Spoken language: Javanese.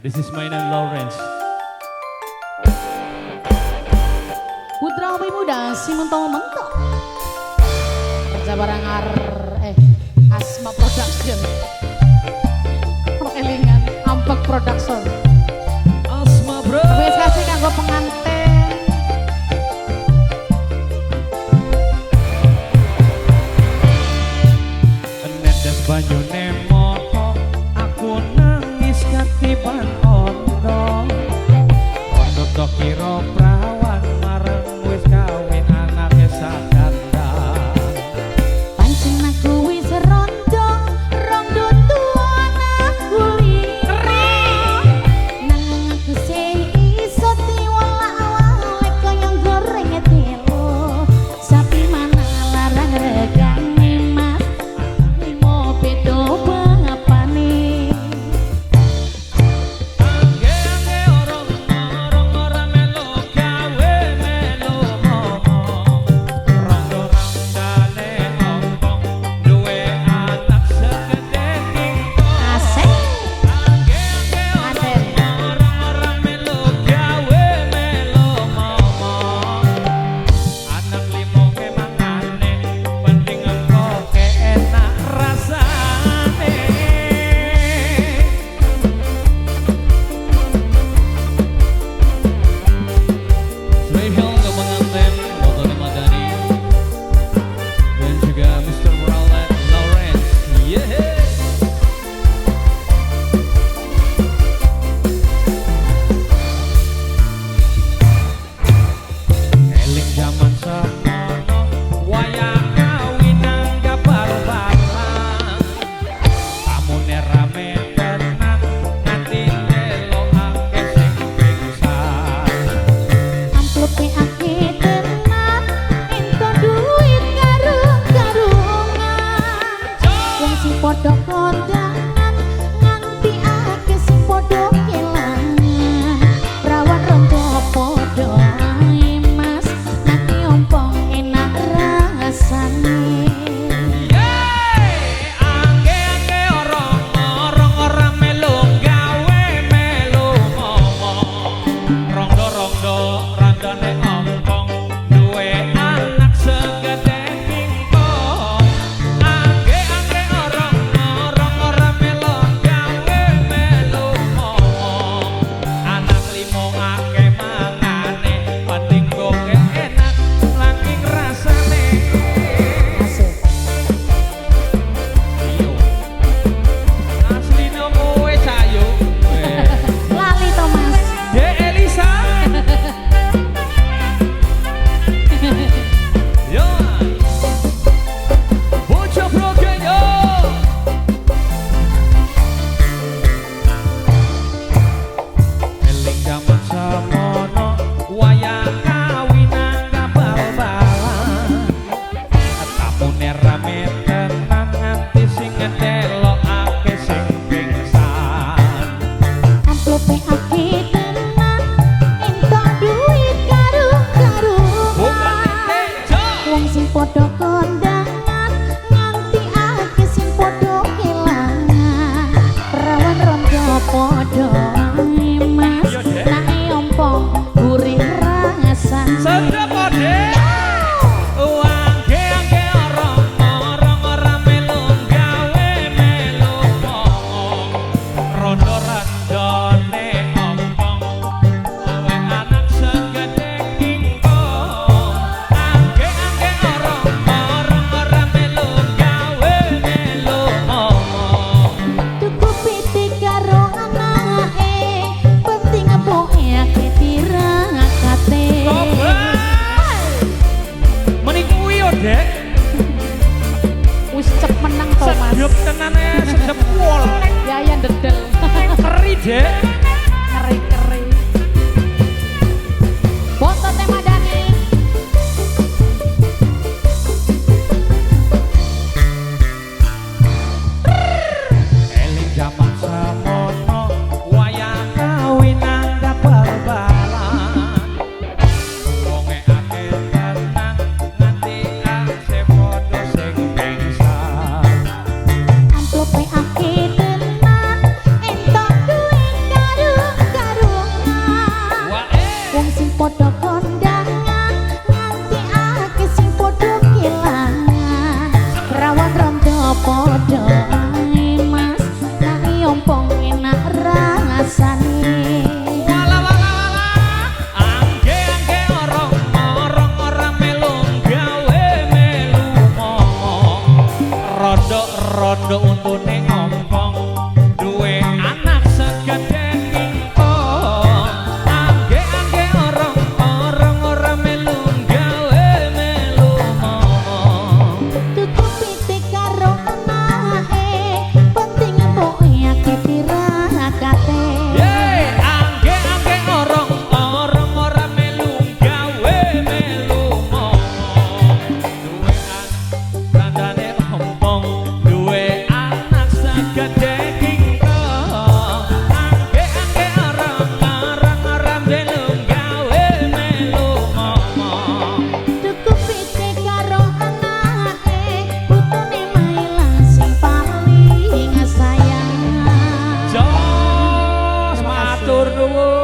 This is my name Lawrence. Putra Opi Muda si mentok-mentok. Kerja barang Asma Production. Elingan Ampek Production. Asma bro. Wis kasih kanggo pengantin. Netes banyune moho aku nangis katiban ondo. Ondo tok kira prawan marang wis kawin anake sadanda. Pancen aku wis rondo tuwa aku lira. Nanging aku sing iso diwalak-walik kaya goreng telo. Sapi mana larang regane mas. Limo bedo bapane. Angge orang ora melu gawe melu momo. Rondo randane ompong duwe anak segede kingkong. Asik. Angge orang melu gawe melu momo. Anak limo ke mangane penting engko keenak rasane. Spesial untuk pengantin Motor Madani dan juga Mr. Lawrence. Yeah. Eling zaman semono wayang kawinan kapal-palan. Tamune rame tenan nganti delokake sing pingsan. Amplope ake tenan ento duit karo-karungan. Wong sing padha kondangan nganti ake sing padha kelangan. Prawan rondo padha ae mas nganti ompong enak rasane. Angge orang ora melu gawe melu momo. Rondo randane ompong duwe anak segede kingkong. Angge orang ora melu gawe melu momo. Anak limo ngake mangane penting goke enak langking rasane. Asik. Iyo. Asline kowe cayo. Lali to mas. Dek Elisa. Yo. Bocah broken yo. Eling jaman semono wayang kawinan kapal-palan. Tamune rame tenan nganti sing ndelokake sing pingsan. Amplope ake tenan ento duit karo-karungan. Wong sing padha kondangan nganti ake sing padha kelangan. Perawan rondo padha ae mas nae ompong gurih rasane. Sedep ode. Angge orang ora melu gawe melu ngomong. Rondo randane ompong duwe anak segede kingkong. Angge orang ora melu gawe melu ngomong. Tuku pitik karo anake penting apoke ake tirakate. Meniku kuwi yo, Dek. Wis cep menang to mas. Sedep tenane, sedep pol. Gaya dedel. Keri, Dek. Keri-keri. Foto tema Dani. Eling jaman semono wayang kawinan kapal-palan. Wonge ake tenan nganti ase padha sing pingsan. Amplope ake tenan entok duit karo matur nuwun